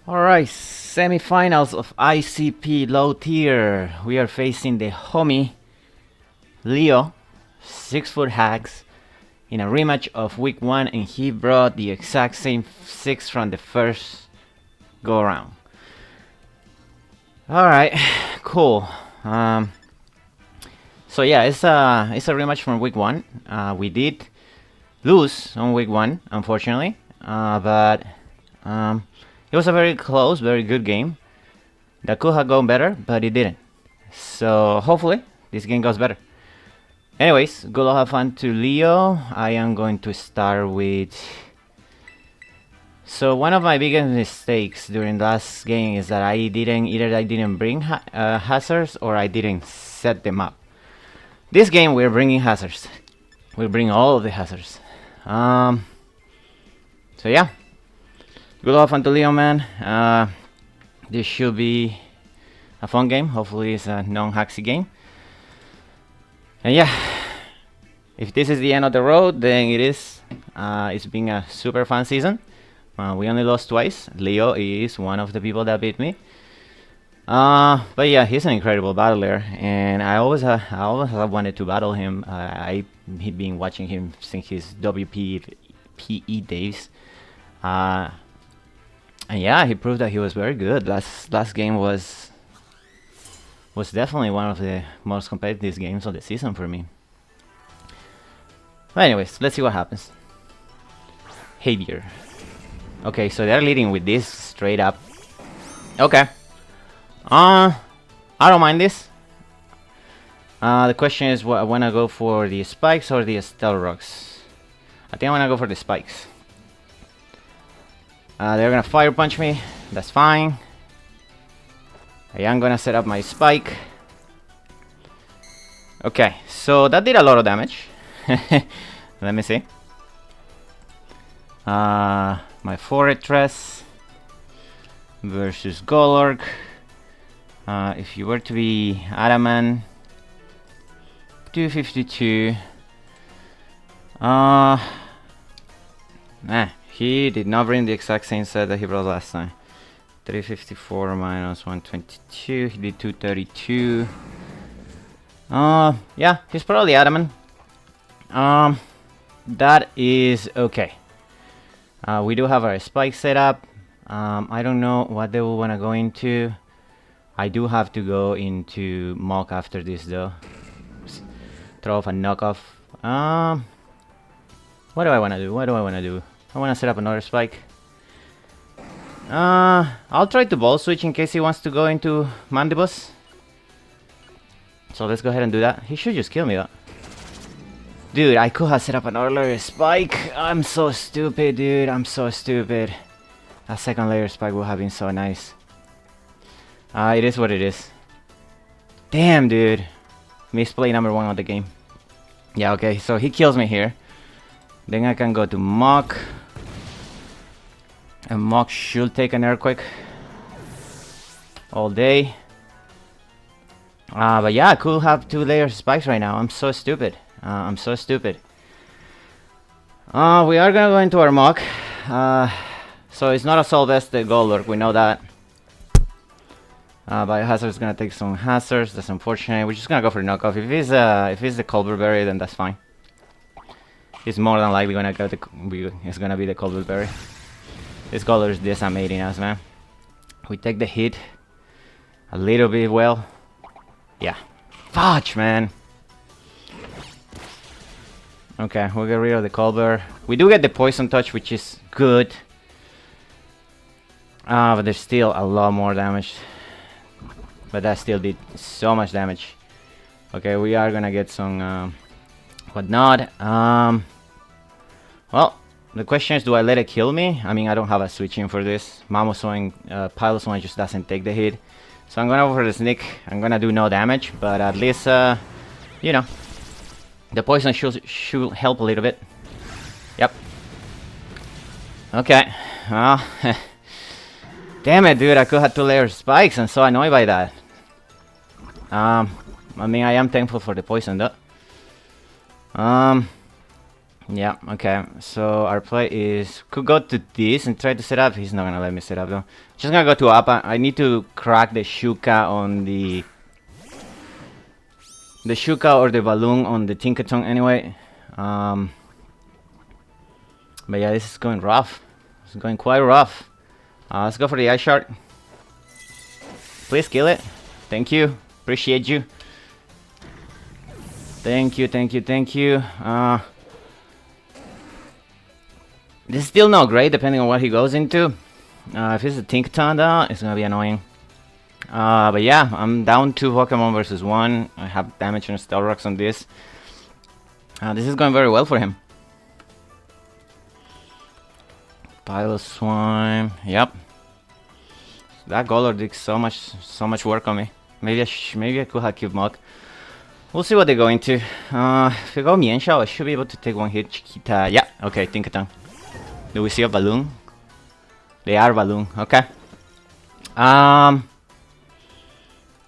Alright, semifinals of ICP low tier. We are facing the homie Leo, 6-foot Hags, in a rematch of week 1, and he brought the exact same 6 from the first go around. Alright, cool. So yeah, it's a rematch from week 1. We did lose on week 1, unfortunately, but it was a very close, very good game. That could have gone better, but it didn't. So hopefully this game goes better. Anyways, good luck, have fun to Leo. I am going to start with... So one of my biggest mistakes during last game is that I didn't bring Haxorus, or I didn't set them up. This game we're bringing Haxorus. We'll bring all of the Haxorus. So yeah. Good luck, fun to Leo, man. This should be a fun game. Hopefully it's a non-haxy game. And yeah, if this is the end of the road, then it is. It's been a super fun season. We only lost twice. Leo is one of the people that beat me. But yeah, he's an incredible battler, and I always have wanted to battle him. I've been watching him since his WPE days. And yeah, he proved that he was very good. Last game was definitely one of the most competitive games of the season for me. But anyways, let's see what happens. Javier. Okay, so they're leading with this straight up. Okay. I don't mind this. The question is, what I wanna go for the spikes or the Stealth Rocks? I think I wanna go for the spikes. They're gonna fire punch me. That's fine. I am gonna set up my spike. Okay, so that did a lot of damage. Let me see. My Fortress versus Golork. If you were to be Adamant, 252. He did not bring the exact same set that he brought last time. 354 minus 122. He did 232. Yeah, he's probably Adamant. That is okay. We do have our spike set up. I don't know what they will want to go into. I do have to go into Mock after this though. Throw off a knockoff. What do I want to do? I want to set up another spike. I'll try to ball switch in case he wants to go into Mandibus. So let's go ahead and do that. He should just kill me though. Dude, I could have set up another layer spike. I'm so stupid, dude. I'm so stupid. A second layer spike would have been so nice. It is what it is. Damn, dude. Misplay number 1 of the game. Yeah, okay. So he kills me here. Then I can go to Mock. And Mock should take an Earthquake all day. But yeah, I could have 2 layer spikes right now. I'm so stupid. We are gonna go into our Mock. So it's not a Soul Vested Golork, we know that. Biohazard is gonna take some hazards. That's unfortunate. We're just gonna go for the knockoff. If it's the Colbert Berry, then that's fine. He's more than likely gonna go it's gonna be the Colbert Berry. This Golork is decimating us, man. We take the hit a little bit well. Yeah. Fudge, man. Okay, we'll get rid of the Colbert. We do get the Poison Touch, which is good. But there's still a lot more damage. But that still did so much damage. Okay, we are gonna get some whatnot. Well, the question is, do I let it kill me? I mean, I don't have a switch in for this. Mamoswine, Piloswine just doesn't take the hit. So I'm gonna go for the Sneak. I'm gonna do no damage, but at least, you know, the poison should help a little bit. Yep. Okay. Well, damn it, dude. I could have 2 layer spikes. I'm so annoyed by that. I mean, I am thankful for the poison, though. Yeah, okay. So our play is could go to this and try to set up. He's not gonna let me set up though. Just gonna go to Appa. I need to crack the Shuka on the Shuka or the balloon on the Tinkaton anyway. But yeah, this is going rough. It's going quite rough. Let's go for the Ice Shard. Please kill it. Thank you. Appreciate you. Thank you, thank you, thank you. This is still not great depending on what he goes into. If it's a Tinkaton though, it's gonna be annoying. But yeah, I'm down 2 Pokemon versus 1. I have damage and Stealth Rocks on this. This is going very well for him. Piloswine, yep. That Golor did so much work on me. Maybe I could have killed Muk. We'll see what they go into. If we go Mienshao, I should be able to take 1 hit. Chiquita, yeah, okay, Tinkaton. Do we see a balloon? They are balloon, okay.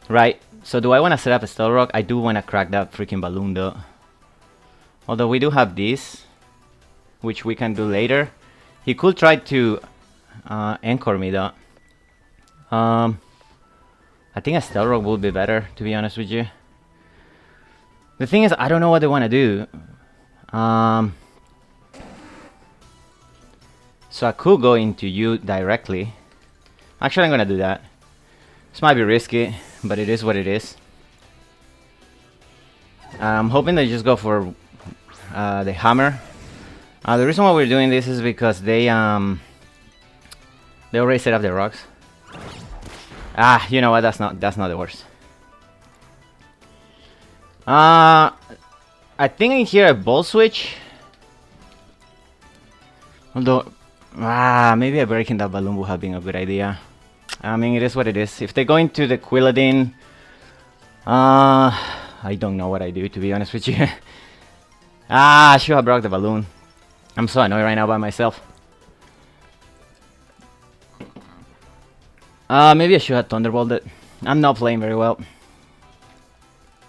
Right, so do I want to set up a Stealth Rock? I do want to crack that freaking balloon though. Although we do have this, which we can do later. He could try to anchor me though. I think a Stealth Rock would be better, to be honest with you. The thing is, I don't know what they want to do. So I could go into you directly. Actually, I'm gonna do that. This might be risky, but it is what it is. I'm hoping they just go for the hammer. The reason why we're doing this is because they already set up the rocks. You know what? That's not the worst. I think in here a ball switch. Although, maybe breaking that balloon would have been a good idea. I mean, it is what it is. If they go into the Quilladin, I don't know what I do, to be honest with you. I should have broke the balloon. I'm so annoyed right now by myself. Maybe I should have Thunderbolted. I'm not playing very well.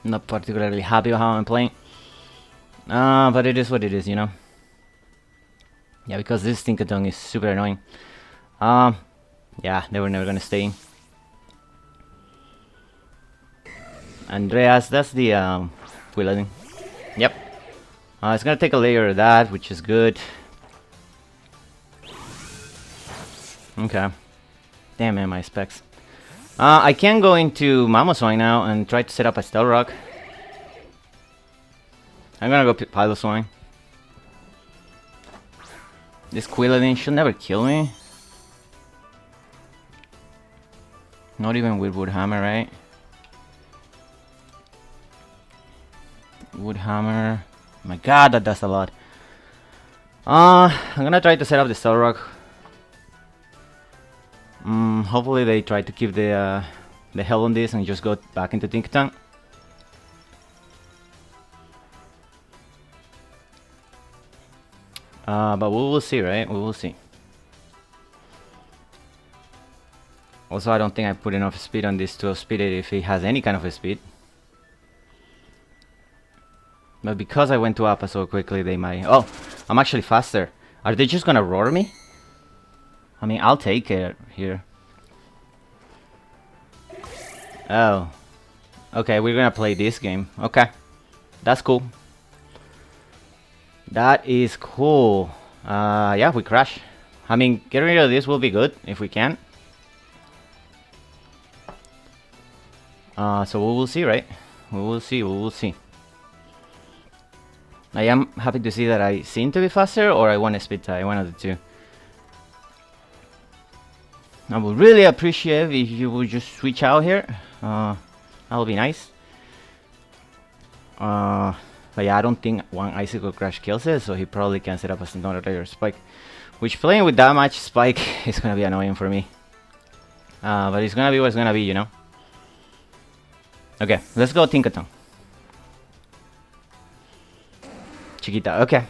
Not particularly happy with how I'm playing. But it is what it is, you know. Yeah, because this Tinkaton is super annoying. Yeah, they were never gonna stay in. Andreas, that's the Quilladin. Yep. It's gonna take a layer of that, which is good. Okay. Damn man, my specs. I can go into Mamoswine now and try to set up a Stealth Rock. I'm gonna go Piloswine. This Quilladin should never kill me. Not even with Wood Hammer, right? Wood Hammer. My god, that does a lot. I'm gonna try to set up the Stealth Rock. Hopefully they try to keep the hell on this and just go back into Tinkaton. But we will see, right? We will see. Also, I don't think I put enough speed on this to outspeed it if it has any kind of a speed. But because I went to Appa so quickly, they might... Oh, I'm actually faster. Are they just gonna roar me? I mean, I'll take it here. Oh. Okay, we're gonna play this game. Okay. That's cool. That is cool. Yeah, we crash. I mean, getting rid of this will be good if we can. So we will see, right? We will see, we will see. I am happy to see that I seem to be faster, or I want a speed tie, one of the two. I would really appreciate if you would just switch out here. That would be nice. But yeah, I don't think one Icicle Crash kills it, so he probably can set up as another layer Spike. Which, playing with that much Spike is gonna be annoying for me. But it's gonna be what it's gonna be, you know. Okay, let's go Tinkaton. Chiquita, okay.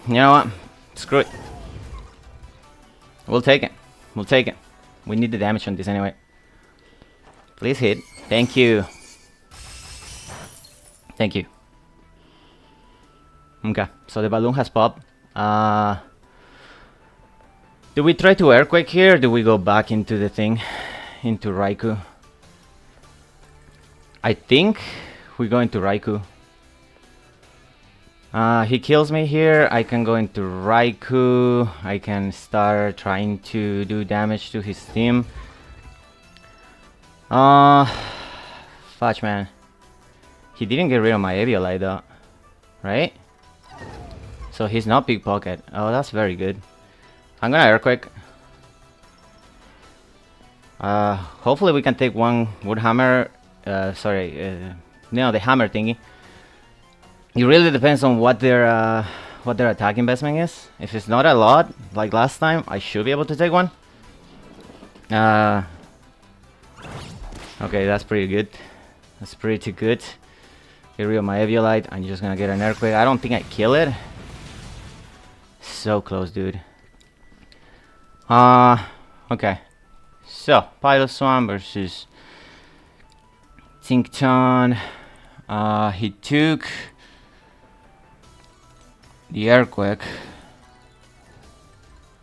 You know what? Screw it. We'll take it. We'll take it. We need the damage on this anyway. Please hit. Thank you. Thank you. Okay, so the balloon has popped. Do we try to Earthquake here, or do we go back into the thing? Into Raikou? I think we go into Raikou. He kills me here. I can go into Raikou. I can start trying to do damage to his team. Fudge, man. He didn't get rid of my Eviolite though, right? So he's not pickpocket. Oh, that's very good. I'm gonna Earthquake. Hopefully we can take one wood hammer. No, the hammer thingy. It really depends on what their attack investment is. If it's not a lot, like last time, I should be able to take one. Okay, that's pretty good. That's pretty good. Get rid of my Eviolite. I'm just gonna get an Earthquake. I don't think I kill it. So close, dude. Okay. So, Piloswine versus Tincton. He took the Earthquake.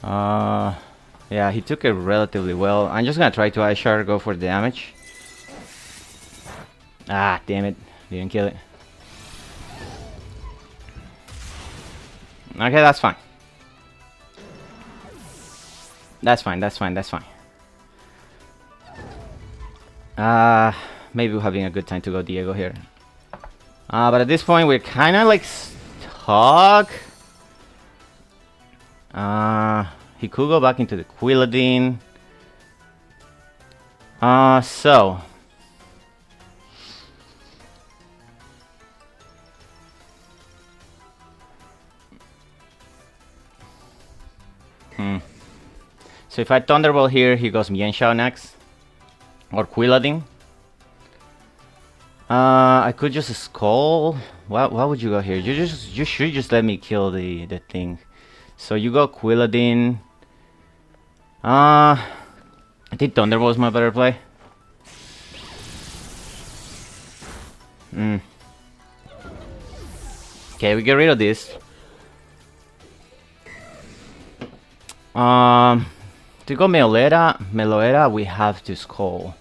Yeah, he took it relatively well. I'm just gonna try to Ice Shard, go for the damage. Ah, damn it. Didn't kill it. Okay, that's fine. That's fine. Maybe we're having a good time to go Diego here. But at this point, we're kind of like stuck. He could go back into the Quilladin. So. So if I Thunderbolt here, he goes Mienshao next. Or Quilladin. I could just Skull. Why would you go here? You should just let me kill the thing. So you go Quilladin. I think Thunderbolt is my better play. Okay, we get rid of this. To go Meloetta, we have to Skull.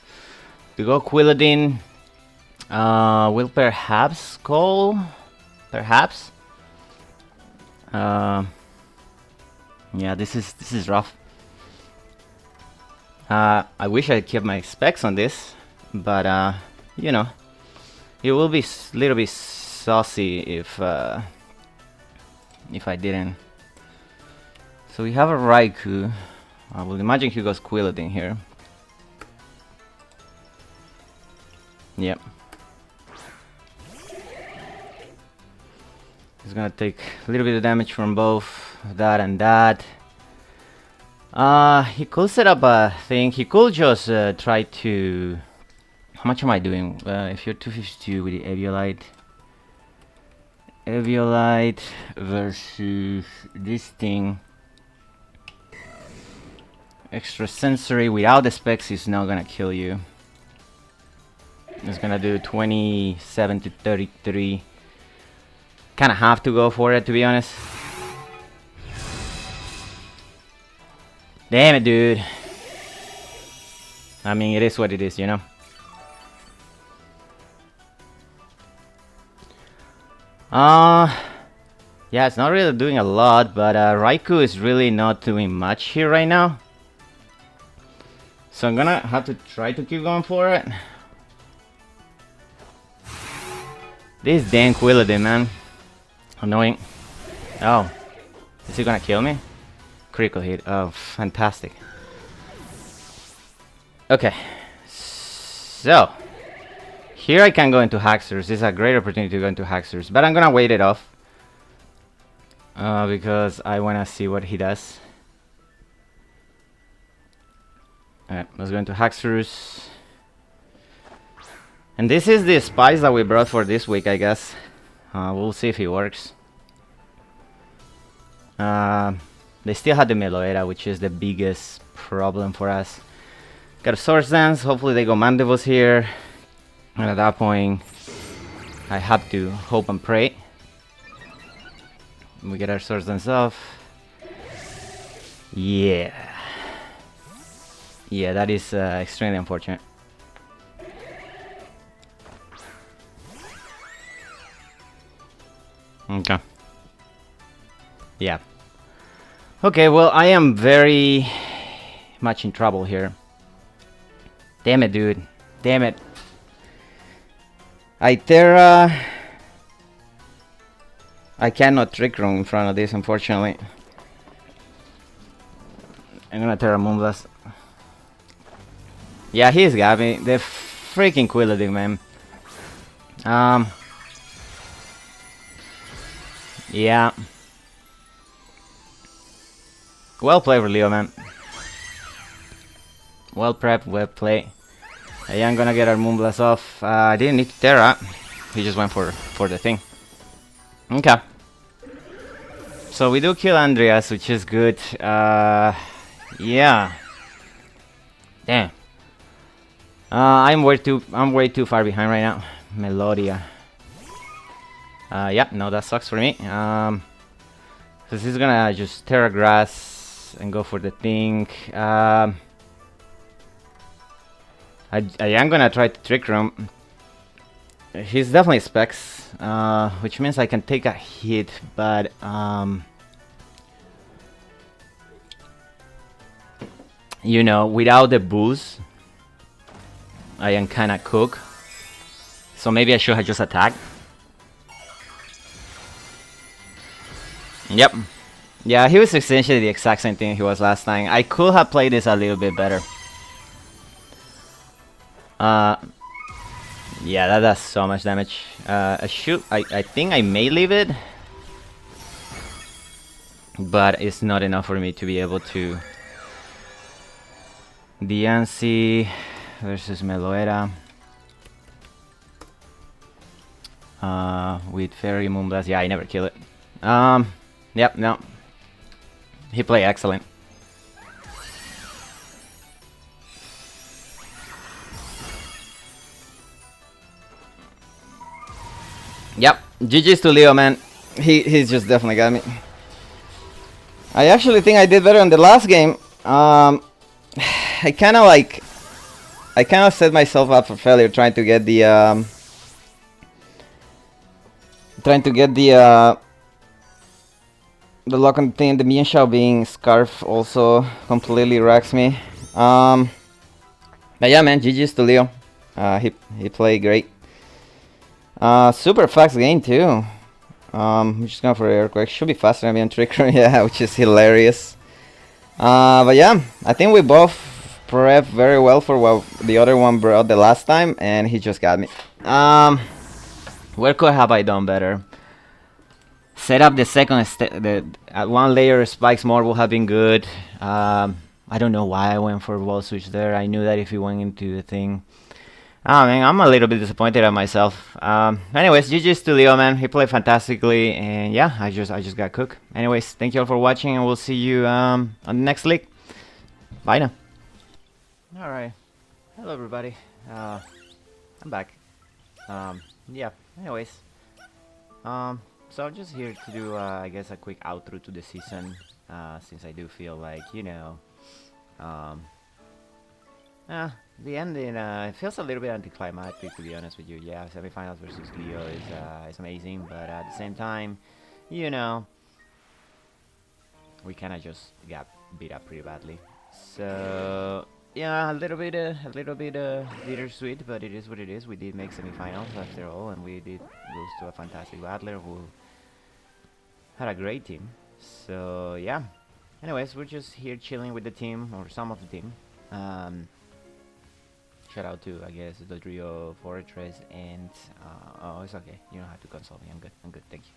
To go Quilladin, we'll perhaps Skull. Perhaps. Yeah, this is rough. I wish I kept my specs on this, but you know, it will be a little bit saucy if I didn't. So we have a Raikou. I will imagine he goes Quilladin here. Yep. He's gonna take a little bit of damage from both that and that. He could set up a thing. He could just try to... How much am I doing? If you're 252 with the Eviolite. Eviolite versus this thing. Extra sensory without the specs is not gonna kill you. It's gonna do 27 to 33. Kinda have to go for it, to be honest. Damn it, dude. I mean, it is what it is, you know? Yeah, it's not really doing a lot, but Raikou is really not doing much here right now. So I'm gonna have to try to keep going for it. This damn Quilladin, man. Annoying. Oh. Is he gonna kill me? Critical hit. Oh, fantastic. Okay. So. Here I can go into Haxorus. This is a great opportunity to go into Haxorus. But I'm gonna wait it off. Because I wanna see what he does. Alright, let's go into Haxorus. And this is the spice that we brought for this week, I guess. We'll see if it works. They still had the Meloetta, which is the biggest problem for us. Got a Swords Dance. Hopefully they go Mandibles here. And at that point, I have to hope and pray. We get our swords and stuff. Yeah. Yeah, that is extremely unfortunate. Okay. Yeah. Okay, well, I am very much in trouble here. Damn it, dude. Damn it. I cannot Trick Room in front of this, unfortunately. I'm gonna Terra Moonblast. Yeah, he's got me. The freaking Quillading, man. Yeah. Well played, Leo, man. Well prepped, well played. I am gonna get our Moonblast off. I didn't need to Terra. He just went for the thing. Okay. So we do kill Andreas, which is good. Yeah. Damn. I'm way too far behind right now. Melodia. Yeah, no, that sucks for me. Cause he's gonna just Terra Grass and go for the thing. I am gonna try to Trick Room. He's definitely specs, which means I can take a hit, but you know, without the boost, I am kinda cooked. So maybe I should have just attacked. Yep. Yeah, he was essentially the exact same thing he was last time. I could have played this a little bit better. Yeah, that does so much damage. I think I may leave it, but it's not enough for me to be able to. Diancie versus Meloera. With Fairy Moonblast. Yeah, I never kill it. Yep, no. He played excellent. Yep, GG's to Leo, man. He's just definitely got me. I actually think I did better in the last game. I kind of set myself up for failure trying to get the lock on thing. The Mian Shao being Scarf also completely wrecks me. But yeah, man, GG's to Leo. He played great. Super fast game too. I'm just going for Earthquake. Should be faster than me on Trick Room, yeah, which is hilarious. But yeah, I think we both prepped very well for what the other one brought the last time, and he just got me. Where could have I done better? Set up the second one layer spikes more would have been good. I don't know why I went for wall switch there. I knew that if he went into the thing. Oh man, I'm a little bit disappointed at myself. Anyways, GG's to Leo, man. He played fantastically, and yeah, I just got cooked. Anyways, thank you all for watching, and we'll see you on the next league. Bye now. All right, hello everybody. I'm back. Yeah. Anyways, so I'm just here to do, I guess, a quick outro to the season, since I do feel like, you know, the ending, it feels a little bit anticlimactic, to be honest with you. Yeah, semifinals versus Leo is amazing, but at the same time, you know, we kind of just got beat up pretty badly. So yeah, a little bit bittersweet, but it is what it is. We did make semifinals after all, and we did lose to a fantastic battler who had a great team. So yeah. Anyways, we're just here chilling with the team, or some of the team. Shout out to, I guess, the Trio Fortress and oh, it's okay. You don't have to console me. I'm good. Thank you.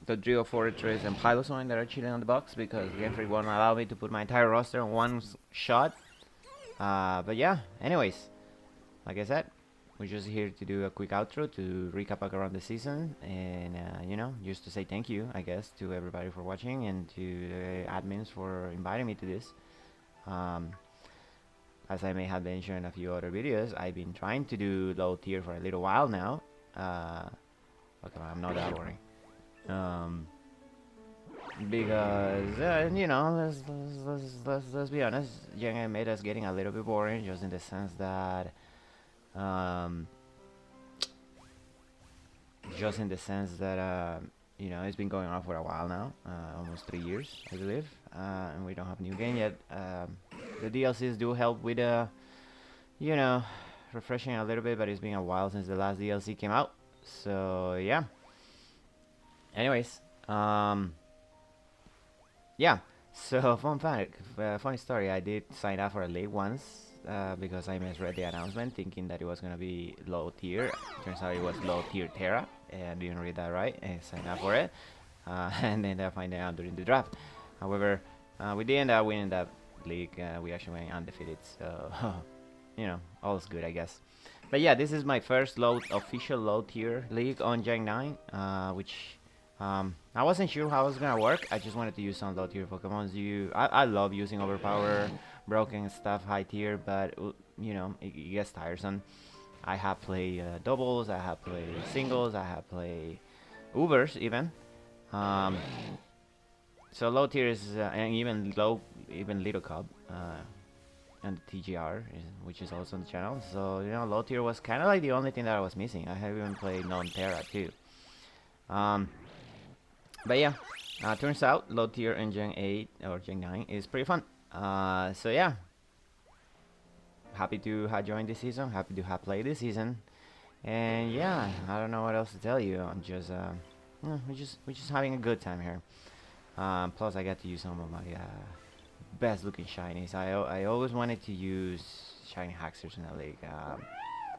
The Trio Fortress and Pilosone that are chilling on the box because Game Freak won't allow me to put my entire roster on one shot. But yeah. Anyways, like I said, we're just here to do a quick outro to recap back around the season, and you know, just to say thank you, I guess, to everybody for watching and to the admins for inviting me to this. As I may have mentioned in a few other videos, I've been trying to do low tier for a little while now. Pokemon. I'm not that boring. Because you know, let's be honest, Gen 8 made us getting a little bit boring, just in the sense that, um, you know, it's been going on for a while now, almost 3 years, I believe, and we don't have new game yet. The DLCs do help with, you know, refreshing a little bit, but it's been a while since the last DLC came out. So yeah. Anyways, yeah. So fun fact, funny story. I did sign up for a league once because I misread the announcement, thinking that it was gonna be low tier. Turns out it was low tier Terra, and I didn't read that right. And signed up for it, and then I find out during the draft. However, we did end up winning that league. We actually went undefeated, so you know, all's good, I guess. But yeah, this is my first official low tier league on Gen 9, which I wasn't sure how it was gonna work. I just wanted to use some low tier Pokemons. I love using overpower, broken stuff, high tier, but you know, it gets tiresome. I have played doubles, I have played singles, I have played Ubers even. So low tier is and even Little Cub and the TGR, which is also on the channel. So you know, low tier was kind of like the only thing that I was missing. I have even played non-Terra too. But yeah, turns out low tier in Gen 8 or Gen 9 is pretty fun. So yeah, happy to have joined this season. Happy to have played this season. And yeah, I don't know what else to tell you. I'm just we're just having a good time here. Plus, I got to use some of my best looking shinies. I always wanted to use shiny Haxorus in the league.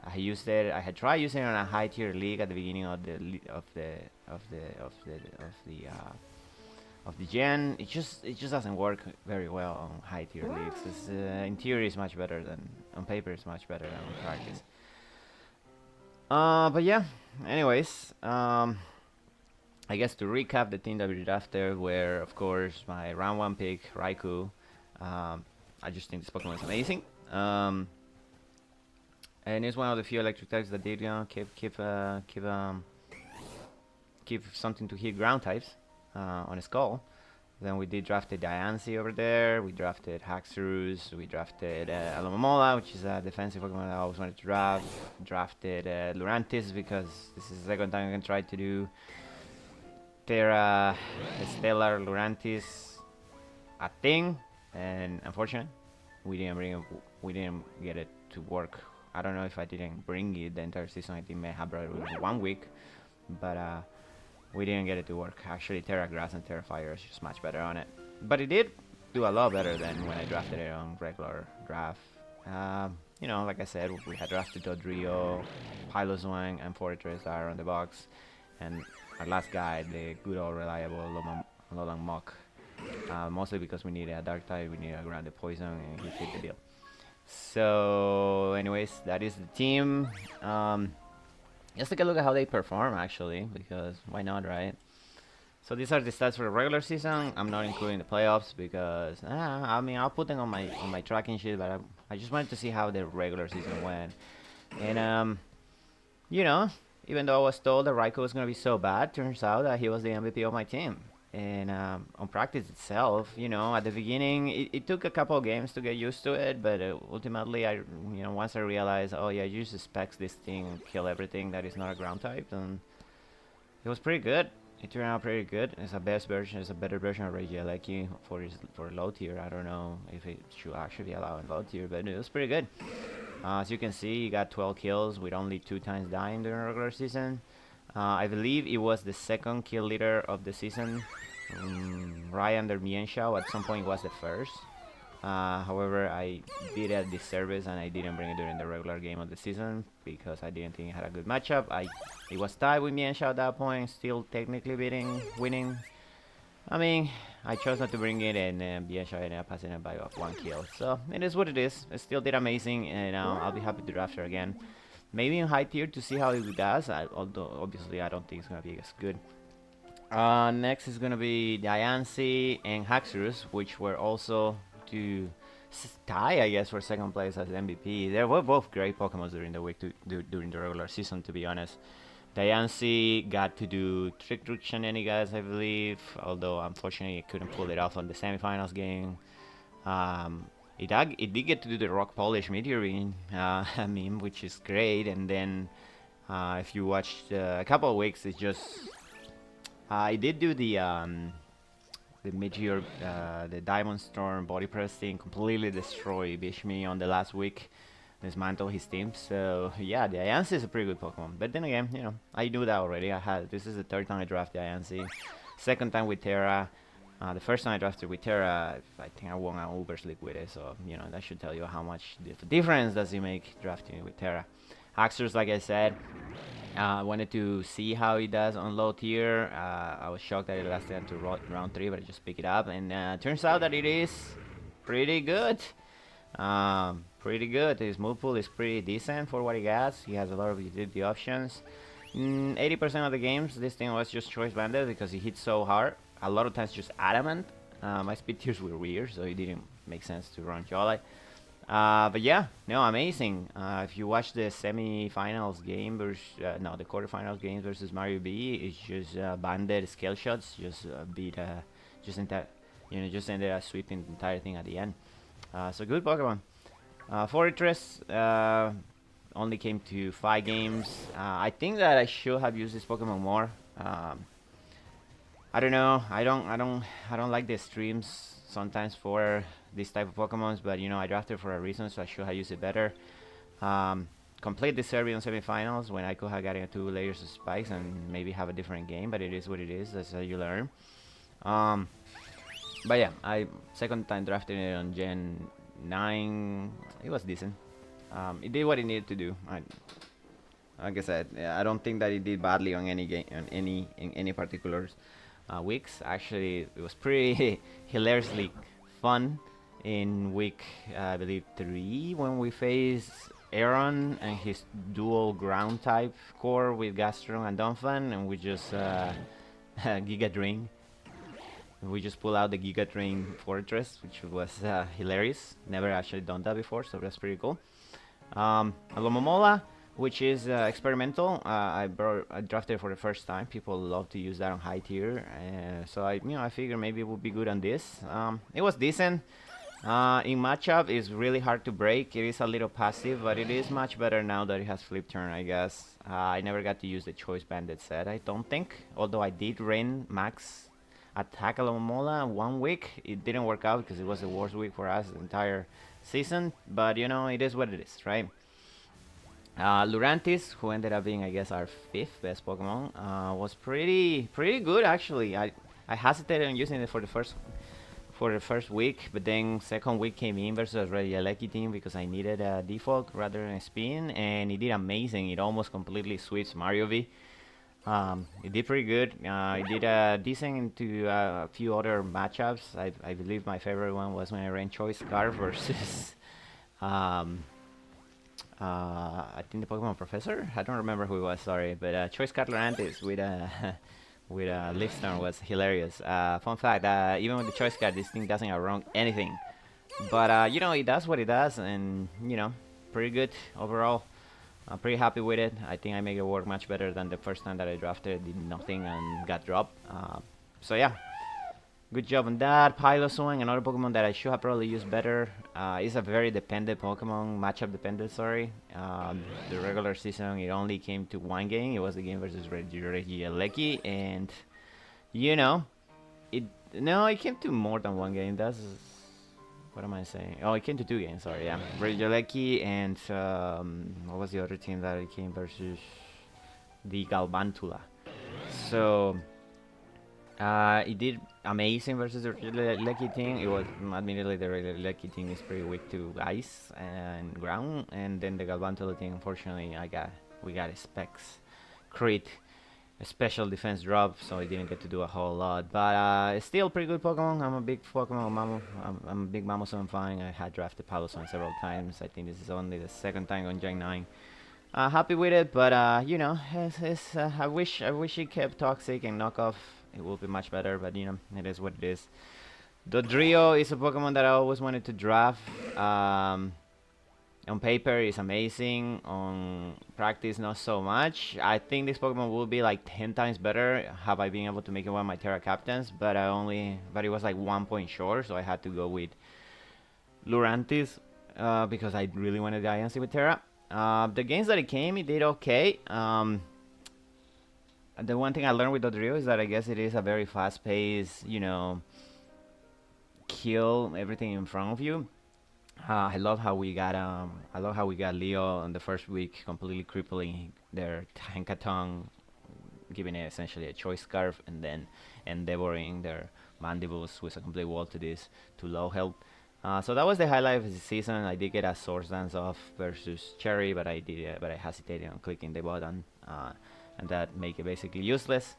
I used it. I had tried using it on a high tier league at the beginning of the gen. It just doesn't work very well on high tier leagues. It's, in theory, it's much better than on paper. It's much better than on practice. But yeah. Anyways, I guess to recap the team that we drafted, were of course my round 1 pick Raikou. I just think this Pokemon is amazing. And it's one of the few electric types that did, you know, keep something to hit ground types on his call. Then we did drafted Diancie over there. We drafted Haxorus. We drafted Alomomola, which is a defensive Pokemon that I always wanted to draft. Drafted Lurantis because this is the second time I can try to do Terra Stellar Lurantis a thing, and unfortunately, we didn't get it to work. I don't know if I didn't bring it the entire season. I think I may have brought it within 1 week, but we didn't get it to work. Actually, Terra Grass and Terra Fire is just much better on it. But it did do a lot better than when I drafted it on regular draft. You know, like I said, we had drafted Dodrio, Piloswine, and Fortress are on the box, and our last guy, the good old reliable Alolan Muk. Mostly because we need a dark type, we need a grounded poison, and he fit the bill. So, anyways, that is the team. Let's take a look at how they perform, actually, because why not, right? So these are the stats for the regular season. I'm not including the playoffs because I mean, I'll put them on my tracking sheet, but I just wanted to see how the regular season went. And you know, even though I was told that Raikou was gonna be so bad, turns out that he was the MVP of my team. And on practice itself, you know, at the beginning, it took a couple of games to get used to it, but ultimately, you know, once I realized, oh yeah, you just specs this thing, kill everything that is not a ground type, and it was pretty good. It turned out pretty good. It's a best version. It's a better version of Regieleki for low tier. I don't know if it should actually allow in low tier, but it was pretty good. As you can see, he got 12 kills with only 2 times dying during regular season. I believe it was the second kill leader of the season, right under Mienshao. At some point was the first. However, I did a disservice and I didn't bring it during the regular game of the season because I didn't think it had a good matchup. It was tied with Mienshao at that point, still technically winning. I mean, I chose not to bring it, and Mienshao ended up passing it by 1 kill. So it is what it is. It still did amazing, and I'll be happy to draft her again. Maybe in high tier to see how it does, although obviously I don't think it's going to be as good. Next is going to be Diancie and Haxorus, which were also to tie, I guess, for second place as MVP. They were both great Pokemon during the week, during the regular season, to be honest. Diancie got to do Trick Shenanigans, I believe, although unfortunately I couldn't pull it off on the semifinals game. It did get to do the Rock Polish Meteorine meme, which is great, and then if you watched a couple of weeks, it's just I did do the Meteor, the Diamond Storm body press thing, completely destroy Bishmi on the last week, dismantle his team. So yeah, the Diancie is a pretty good Pokemon. But then again, you know, I knew that already. This is the third time I draft the Diancie, second time with Terra. The first time I drafted with Terra, I think I won an Ubers League with it. So you know that should tell you how much difference does it make drafting with Terra. Haxorus, like I said, I wanted to see how he does on low tier. I was shocked that it lasted until round 3, but I just picked it up, and turns out that it is pretty good. Pretty good. His move pool is pretty decent for what he gets. He has a lot of utility options. 80% of the games, this thing was just choice banded because he hits so hard. A lot of times just adamant. My speed tiers were weird, so it didn't make sense to run Jolly. But yeah, no, amazing. If you watch the semi-finals game versus the quarterfinals games versus Mario B, it's just banded scale shots, just just ended up sweeping the entire thing at the end. So good Pokemon. Fortress only came to 5 games. I think that I should have used this Pokemon more. I don't know. I don't like the streams sometimes for this type of Pokemons, but you know, I drafted for a reason, so I should have used it better. Complete the Serbian semifinals when I could have gotten 2 layers of spikes and maybe have a different game, but it is what it is. That's how you learn. But yeah, I second time drafting it on Gen 9. It was decent. It did what it needed to do. Like I said, I don't think that it did badly on any game, in any particular weeks. Actually, it was pretty hilariously fun in week, I believe 3, when we faced Aaron and his dual ground type core with Gastron and Donphan, and we just Giga Drain. We just pull out the Giga Drain Fortress, which was hilarious. Never actually done that before, so that's pretty cool. Alomomola, which is experimental. I drafted for the first time. People love to use that on high tier, so I figure maybe it would be good on this. It was decent. In matchup, it's really hard to break. It is a little passive, but it is much better now that it has flip turn, I guess. I never got to use the choice banded set, I don't think. Although I did rain max attack Alomomola 1 week. It didn't work out because it was the worst week for us the entire season. But you know, it is what it is, right? Lurantis, who ended up being, I guess, our 5th best Pokemon, was pretty good actually. I hesitated on using it for the first week, but then second week came in versus Regieleki team because I needed a default rather than a spin, and it did amazing. It almost completely sweeps Mario V. It did pretty good. It did decent into a few other matchups. I believe my favorite one was when I ran Choice Scarf versus I think the Pokemon Professor? I don't remember who it was, sorry. But Choice Card Lurantis with with Leafstone was hilarious. Fun fact, even with the Choice Card, this thing doesn't outrun anything. But, you know, it does what it does, and, you know, pretty good overall. I'm pretty happy with it. I think I make it work much better than the first time that I drafted. Did nothing and got dropped. So yeah, good job on that. Piloswine, another Pokemon that I should have probably used better. It's a very dependent Pokemon, matchup dependent, sorry. The regular season, it only came to 1 game. It was the game versus Regieleki, and you know, it came to more than 1 game. That's what am I saying? Oh, it came to 2 games, sorry, yeah. Regieleki and what was the other team that it came versus? The Galvantula. So it did amazing versus the Regieleki team. It was, admittedly, the Regieleki team is pretty weak to ice and ground, and then the Galvantula team, unfortunately, we got a specs crit, a special defense drop, so I didn't get to do a whole lot. But it's still pretty good Pokemon. I'm a big Pokemon I'm a big Mamoswine fan. I had drafted Piloswine several times. I think this is only the 2nd time on Gen 9. Happy with it, but you know, I wish it kept toxic and knockoff. It will be much better, but you know, it is what it is. Dodrio is a Pokemon that I always wanted to draft. On paper is amazing, on practice not so much. I think this Pokemon will be like 10 times better have I been able to make it one of my Terra captains, but it was like 1 point short, so I had to go with Lurantis because I really wanted Diancie with Terra. The games that it came, it did okay. The one thing I learned with Dodrio is that I guess it is a very fast-paced, kill everything in front of you. I love how we got Leo in the first week, completely crippling their Tankaton, giving it essentially a choice scarf, and then endeavoring their mandibles with a complete wall to low health. So that was the highlight of the season. I did get a Source Dance off versus Cherry, but I hesitated on clicking the button, and that make it basically useless.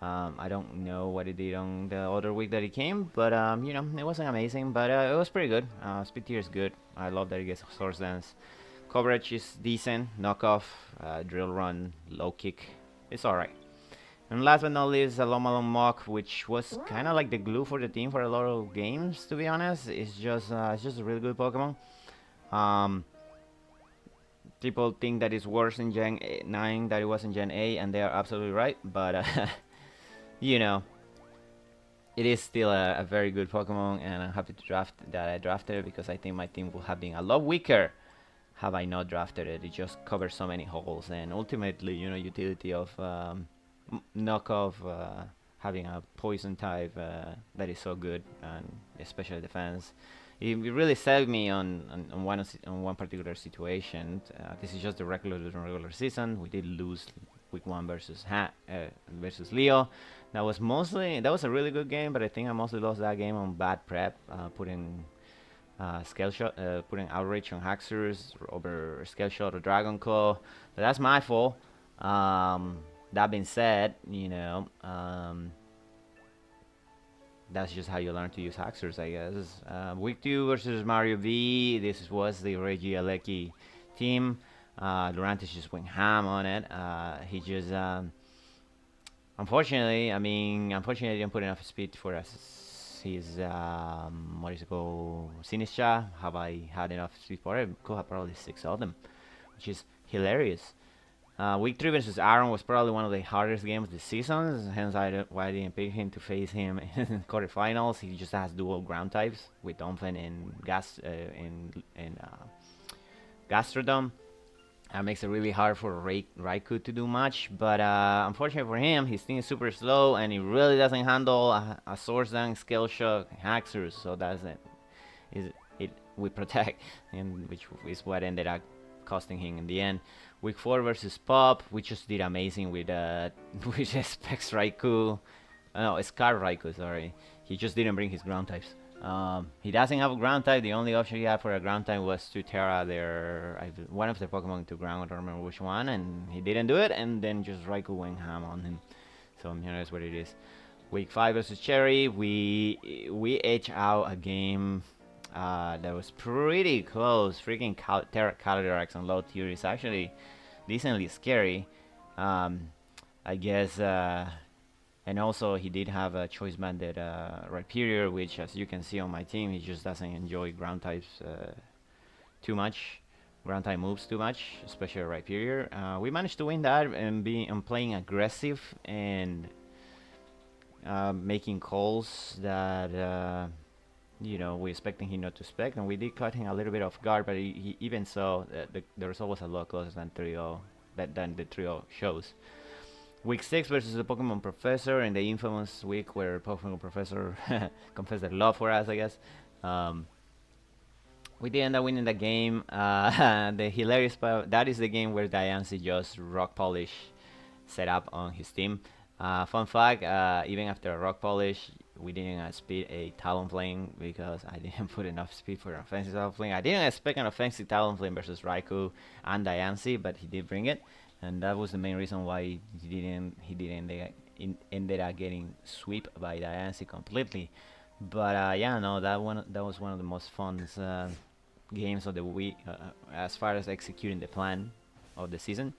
I don't know what it did on the other week that it came, but it wasn't amazing, but it was pretty good. Speed tier is good. I love that it gets Source Dance. Coverage is decent. Knockoff, drill run, low kick. It's alright. And last but not least, Alomalon Mock, which was kind of like the glue for the team for a lot of games, to be honest. It's just a really good Pokemon. People think that it's worse in Gen 9 than it was in Gen 8, and they are absolutely right. But, it is still a very good Pokemon, and I'm happy that I drafted it because I think my team would have been a lot weaker have I not drafted it. It just covers so many holes, and ultimately, utility of knockoff, having a poison type that is so good, and especially defense. It really saved me on one particular situation. This is just the regular season. We did lose week 1 versus Leo. That was a really good game, but I think I mostly lost that game on bad prep, putting Scale Shot, putting Outrage on Haxorus over Scale Shot or Dragon Claw. But that's my fault. That being said, that's just how you learn to use Haxorus, I guess. Week 2 versus Mario V. This was the Reggie Alecki team. Lurantis just went ham on it. He just, unfortunately, didn't put enough speed for us. His, Sinistra. Have I had enough speed for it? Could have probably 6 of them, which is hilarious. Week 3 versus Aaron was probably one of the hardest games this season, hence why I didn't pick him to face him in quarterfinals. He just has dual ground types with Donphan and Gastrodon. Makes it really hard for Raikou to do much, but unfortunately for him, his thing is super slow and he really doesn't handle a Source Dance, Scale Shock, Haxorus, so that's it. We protect, and which is what ended up costing him in the end. Week 4 versus Pop, we just did amazing with Specs Raikou. No, Scar Raikou, sorry. He just didn't bring his ground types. He doesn't have a ground type. The only option he had for a ground type was to Terra one of their Pokemon to ground. I don't remember which one, and he didn't do it. And then just Raikou went ham on him. So that's what it is. Week 5 versus Cherry, we edged out a game that was pretty close. Freaking Terra Calyrex on low tier is actually decently scary. I guess. And also, he did have a choice banded Rhyperior, which, as you can see on my team, he just doesn't enjoy ground types too much. Ground type moves too much, especially Rhyperior. We managed to win that and playing aggressive and making calls that we're expecting him not to spec, and we did cut him a little bit off guard. But he even so, the result was a lot closer than 3-0 than the 3-0 shows. Week 6 versus the Pokemon Professor in the infamous week where Pokemon Professor confessed their love for us, I guess. We did end up winning the game. The hilarious part, that is the game where Diancie just rock polish set up on his team. Fun fact, even after a rock polish, we didn't speed a Talonflame because I didn't put enough speed for an offensive Talonflame. I didn't expect an offensive Talonflame versus Raikou and Diancie, but he did bring it. And that was the main reason why he ended up getting swept by Diancie completely. But that was one of the most fun games of the week as far as executing the plan of the season.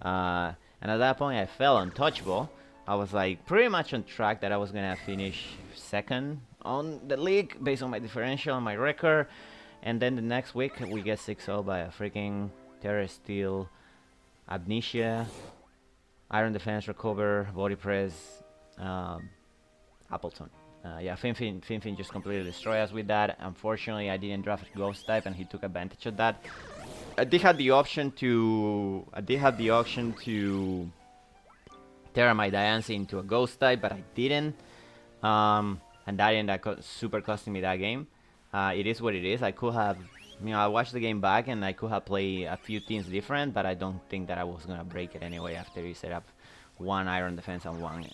And at that point, I fell untouchable. I was like pretty much on track that I was gonna finish second on the league based on my differential and my record. And then the next week we get 6-0 by a freaking Terror Steel, Amnesia, Iron Defense, Recover, Body Press, Appleton. Yeah, Finfin just completely destroyed us with that. Unfortunately, I didn't draft a Ghost type, and he took advantage of that. I did have the option to Terra my Diancie into a Ghost type, but I didn't. And that ended up super costing me that game. It is what it is. I could have, I watched the game back and I could have played a few teams different, but I don't think that I was gonna break it anyway after you set up one Iron Defense and one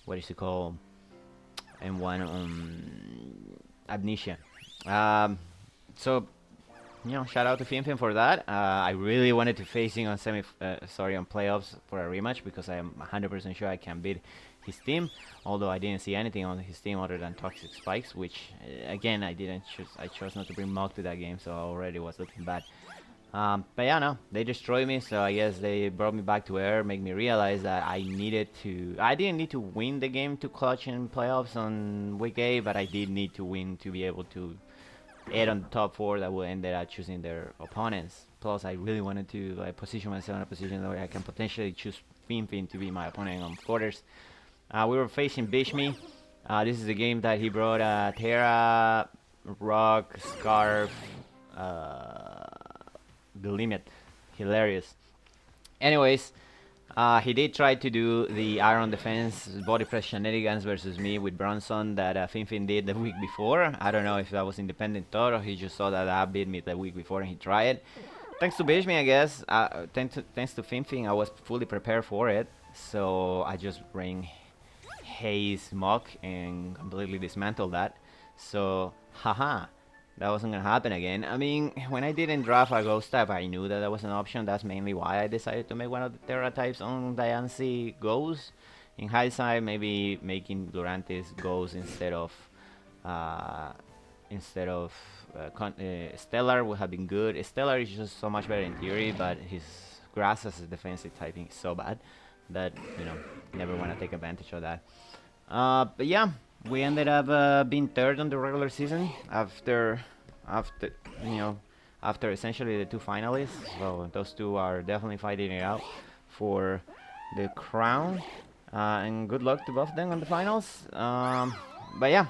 what is it called? And one Amnesia. So shout out to Finfin for that. I really wanted to face him on on playoffs for a rematch because I am 100% sure I can beat his team. Although I didn't see anything on his team other than Toxic Spikes, which again I didn't choose. I chose not to bring Mog to that game, so I already was looking bad. But yeah, no, they destroyed me, so I guess they brought me back to air, make me realize that I didn't need to win the game to clutch in playoffs on week 8, but I did need to win to be able to add on the top 4 that will end up choosing their opponents. Plus, I really wanted to position myself in a position where I can potentially choose Finfin to be my opponent on quarters. We were facing Bishmi. This is a game that he brought Terra, Rock, Scarf, the limit. Hilarious. Anyways, he did try to do the Iron Defense body press shenanigans versus me with Bronson that Finfin did the week before. I don't know if that was independent thought or he just saw that I beat me the week before and he tried it. Thanks to Bishmi, I guess. Thanks to Finfin, I was fully prepared for it. So I just bring Haze Mock and completely dismantled that. So, haha. That wasn't gonna happen again. I mean, when I didn't draft a Ghost type, I knew that was an option. That's mainly why I decided to make one of the Terra types on Diancie Ghost. In hindsight, maybe making Durantis Ghost instead of Stellar would have been good. Stellar is just so much better in theory, but his grass as a defensive typing is so bad that never want to take advantage of that. But yeah. We ended up being 3rd on the regular season after essentially the 2 finalists. So those 2 are definitely fighting it out for the crown. And good luck to both of them on the finals. But yeah,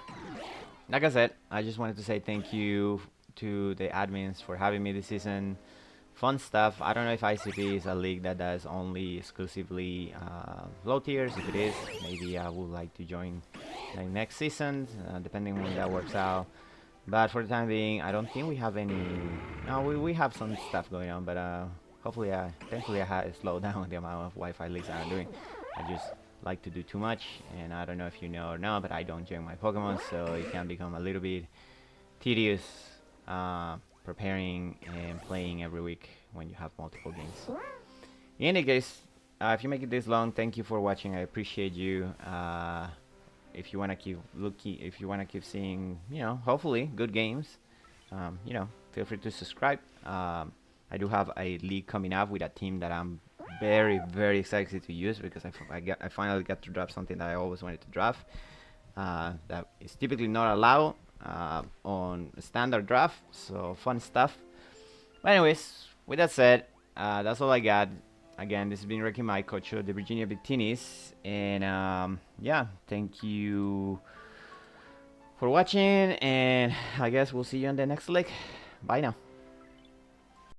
like I said, I just wanted to say thank you to the admins for having me this season. Fun stuff. I don't know if ICP is a league that does only exclusively low tiers. If it is, maybe I would like to join next season, depending on when that works out. But for the time being, I don't think we have any. No, we have some stuff going on, but hopefully, thankfully, I have slowed down the amount of Wi-Fi leaks I'm doing. I just like to do too much, and I don't know if you know or not, but I don't join my Pokemon, so it can become a little bit tedious. Preparing and playing every week when you have multiple games. In any case, if you make it this long, thank you for watching. I appreciate you. If you wanna keep seeing, hopefully good games, feel free to subscribe. I do have a league coming up with a team that I'm very, very excited to use because I finally got to draft something that I always wanted to draft. That is typically not allowed on standard draft, so fun stuff. But anyways, with that said, that's all I got. Again, this has been Ricky, my coach of the Virginia Victinis, and yeah, thank you for watching, and I guess we'll see you on the next league. Bye now.